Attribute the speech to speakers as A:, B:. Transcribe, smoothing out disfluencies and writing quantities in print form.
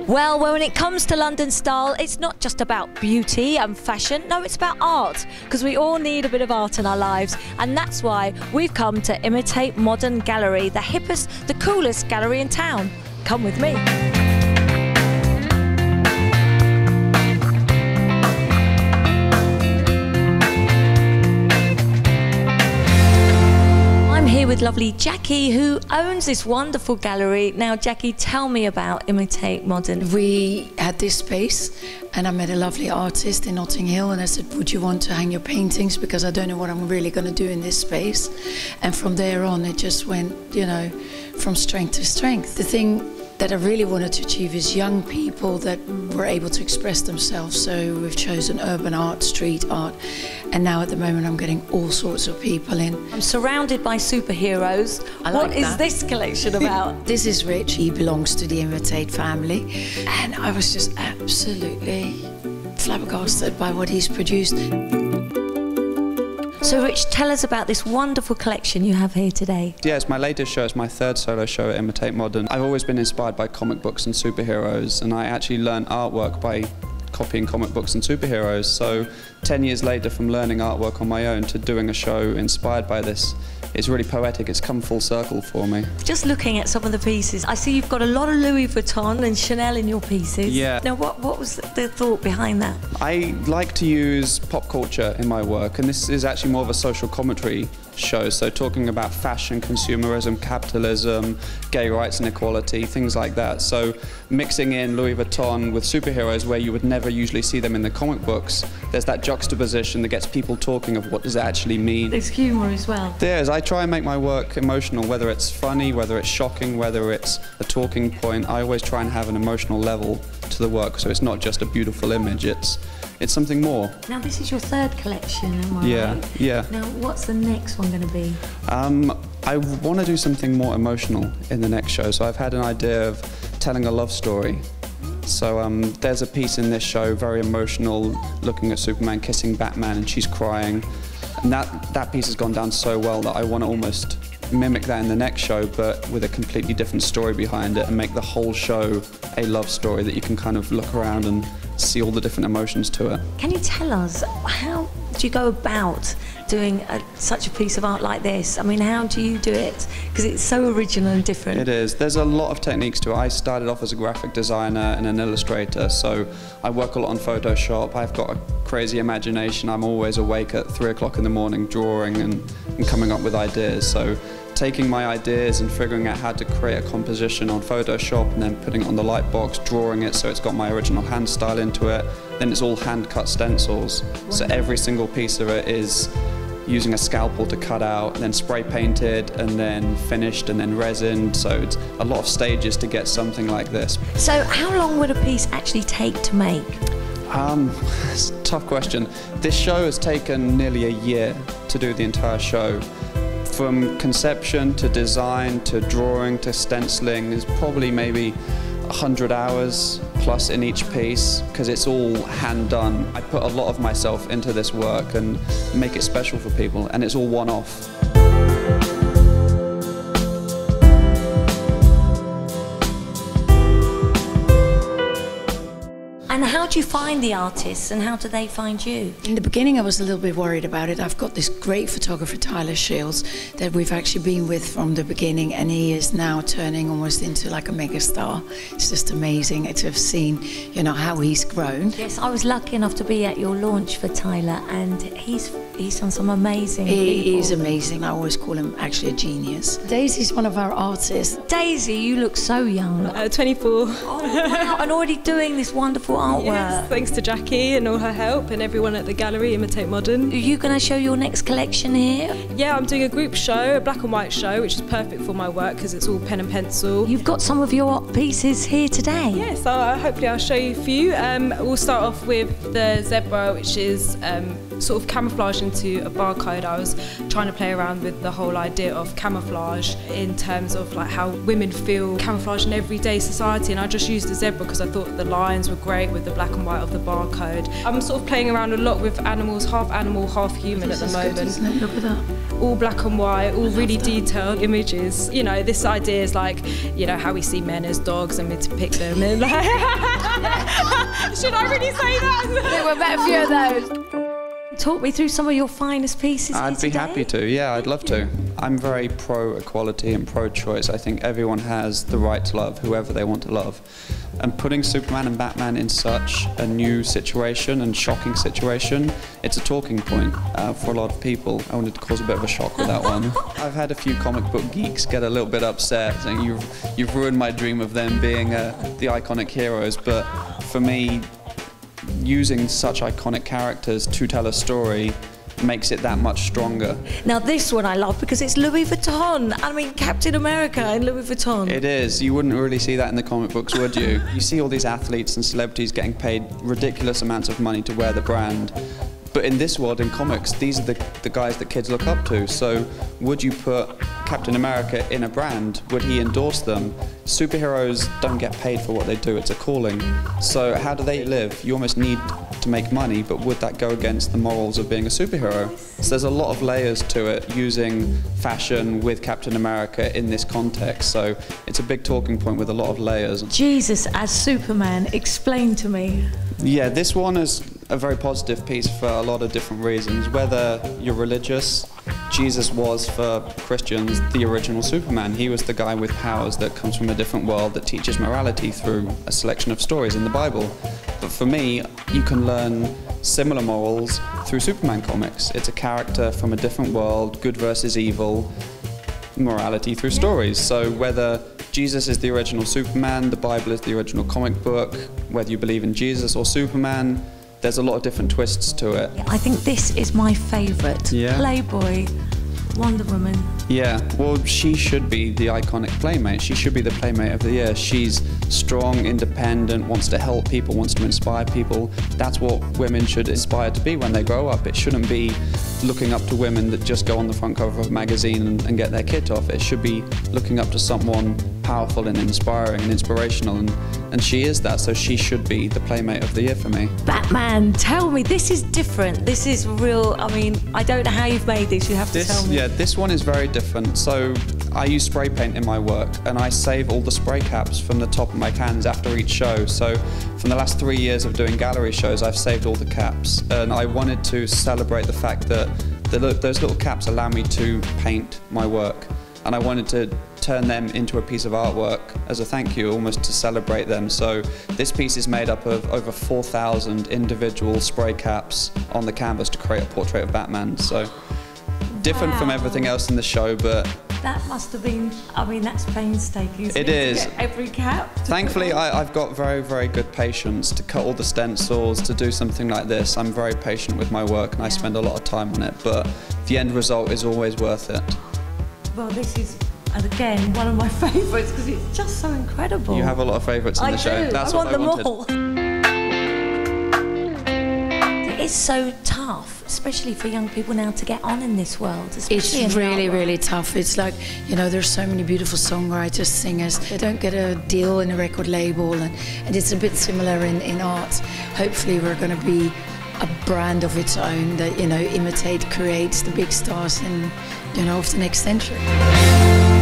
A: Well, when it comes to London style, it's not just about beauty and fashion. No, it's about art, because we all need a bit of art in our lives. And that's why we've come to Imitate Modern Gallery, the hippest, the coolest gallery in town. Come with me. With lovely Jackie, who owns this wonderful gallery. Now, Jackie, tell me about Imitate Modern.
B: We had this space and I met a lovely artist in Notting Hill and I said, would you want to hang your paintings, because I don't know what I'm really going to do in this space. And from there on it just went, you know, from strength to strength. The thing that I really wanted to achieve is young people that were able to express themselves. So we've chosen urban art, street art, and now at the moment I'm getting all sorts of people in.
A: I'm surrounded by superheroes. What is this collection about?
B: This is Rich. He belongs to the Imitate family, and I was just absolutely flabbergasted by what he's produced.
A: So Rich, tell us about this wonderful collection you have here today.
C: Yeah, it's my latest show. It's my third solo show at Imitate Modern. I've always been inspired by comic books and superheroes, and I actually learned artwork by copying comic books and superheroes. So 10 years later, from learning artwork on my own to doing a show inspired by this, it's really poetic. It's come full circle for me. Just
A: looking at some of the pieces, I see you've got a lot of Louis Vuitton and Chanel in your pieces.
C: Yeah.
A: Now, what was the thought behind that?
C: I like to use pop culture in my work, and this is actually more of a social commentary show, so talking about fashion, consumerism, capitalism, gay rights and equality, things like that. So mixing in Louis Vuitton with superheroes where you would never usually see them in the comic books, there's that juxtaposition that gets people talking of what does it actually mean.
A: There's humour as well.
C: There is. I try and make my work emotional, whether it's funny, whether it's shocking, whether it's a talking point. I always try and have an emotional level to the work, so it's not just a beautiful image, it's something more.
A: Now this is your third collection, am I right?
C: Yeah.
A: Now what's the next one going to be?
C: I want to do something more emotional in the next show, so I've had an idea of telling a love story. So there's a piece in this show, very emotional, looking at Superman kissing Batman and she's crying. And that piece has gone down so well that I want to almost mimic that in the next show, but with a completely different story behind it, and make the whole show a love story that you can kind of look around and see all the different emotions to it.
A: Can you tell us, how do you go about doing such a piece of art like this? I mean, how do you do it? Because it's so original and different.
C: It is. There's a lot of techniques to it. I started off as a graphic designer and an illustrator, so I work a lot on Photoshop. I've got a crazy imagination. I'm always awake at 3 o'clock in the morning drawing and coming up with ideas. So taking my ideas and figuring out how to create a composition on Photoshop and then putting it on the light box, drawing it so it's got my original hand style into it. Then it's all hand-cut stencils. So every single piece of it is using a scalpel to cut out, and then spray painted, and then finished, and then resined. So it's a lot of stages to get something like this.
A: So how long would a piece actually take to make?
C: It's a tough question. This show has taken nearly a year to do the entire show. From conception to design to drawing to stenciling, there's probably maybe 100 hours plus in each piece, because it's all hand done. I put a lot of myself into this work and make it special for people, and it's all one-off.
A: And how do you find the artists, and how do they find you?
B: In the beginning I was a little bit worried about it. I've got this great photographer, Tyler Shields, that we've actually been with from the beginning, and he is now turning almost into like a megastar. It's just amazing to have seen, you know, how he's grown.
A: Yes, I was lucky enough to be at your launch for Tyler, and he's done some amazing people.
B: He is amazing. I always call him actually a genius. Daisy's one of our artists.
A: Daisy, you look so young.
D: 24.
A: Oh, wow, and already doing this wonderful artwork.
D: Yes, thanks to Jackie and all her help, and everyone at the gallery, Imitate Modern.
A: Are you going to show your next collection here?
D: Yeah, I'm doing a group show, a black and white show, which is perfect for my work because it's all pen and pencil.
A: You've got some of your pieces here today.
D: Yes, hopefully I'll show you a few. We'll start off with the zebra, which is sort of camouflage into a barcode. I was trying to play around with the whole idea of camouflage in terms of like how women feel camouflage in everyday society, and I just used the zebra because I thought the lines were great with the black and white of the barcode. I'm sort of playing around a lot with animals, half human at the moment.
B: Good, isn't it? Look at that.
D: All black and white, all really detailed images. You know, this idea is like, you know, how we see men as dogs and we depict them in like... Should I really say that?
A: There were a few of those. Talk me through some of your finest pieces.
C: I'd be happy to, yeah, I'd love to. I'm very pro-equality and pro-choice. I think everyone has the right to love whoever they want to love. And putting Superman and Batman in such a new situation and shocking situation, it's a talking point for a lot of people. I wanted to cause a bit of a shock with that one. I've had a few comic book geeks get a little bit upset, saying you've ruined my dream of them being the iconic heroes, but for me, using such iconic characters to tell a story makes it that much stronger.
A: Now this one I love because it's Louis Vuitton. I mean, Captain America and Louis Vuitton.
C: It is. You wouldn't really see that in the comic books, would you? You see all these athletes and celebrities getting paid ridiculous amounts of money to wear the brand. But in this world, in comics, these are the guys that kids look up to. So would you put Captain America in a brand? Would he endorse them? Superheroes don't get paid for what they do. It's a calling. So how do they live? You almost need to make money, but would that go against the morals of being a superhero? So there's a lot of layers to it, using fashion with Captain America in this context. So it's a big talking point with a lot of layers.
A: Jesus as Superman, explain to me.
C: Yeah, this one is a very positive piece for a lot of different reasons. Whether you're religious, Jesus was, for Christians, the original Superman. He was the guy with powers that comes from a different world that teaches morality through a selection of stories in the Bible. But for me, you can learn similar morals through Superman comics. It's a character from a different world, good versus evil, morality through stories. So whether Jesus is the original Superman, the Bible is the original comic book, whether you believe in Jesus or Superman, there's a lot of different twists to it.
A: Yeah, I think this is my favourite.
C: Yeah.
A: Playboy, Wonder Woman.
C: Yeah, well, she should be the iconic playmate. She should be the playmate of the year. She's strong, independent, wants to help people, wants to inspire people. That's what women should aspire to be when they grow up. It shouldn't be looking up to women that just go on the front cover of a magazine and get their kit off. It should be looking up to someone powerful and inspiring and inspirational, and she is that, so she should be the playmate of the year for me.
A: Batman, tell me, this is different. This is real. I mean, I don't know how you've made this. You have to tell me.
C: Yeah, this one is very different. So I use spray paint in my work, and I save all the spray caps from the top of my cans after each show. So from the last 3 years of doing gallery shows, I've saved all the caps, and I wanted to celebrate the fact that those little caps allow me to paint my work, and I wanted to turn them into a piece of artwork as a thank you, almost to celebrate them. So this piece is made up of over 4,000 individual spray caps on the canvas to create a portrait of Batman. So different from everything else in the show, but
A: that must have been, I mean, that's painstaking.
C: It is.
A: To get every cap.
C: Thankfully, I've got very, very good patience to cut all the stencils, to do something like this. I'm very patient with my work, and I spend a lot of time on it, but the end result is always worth it.
A: Well, this is, and again, one of my favourites because it's just so incredible.
C: You have a lot of favourites in the show. That's what I wanted.
A: All. It is so tough, especially for young people now, to get on in this world.
B: It's really, really tough. It's like, you know, there's so many beautiful songwriters, singers. They don't get a deal in a record label, and it's a bit similar in art. Hopefully we're going to be a brand of its own that, you know, creates the big stars in, you know, of the next century.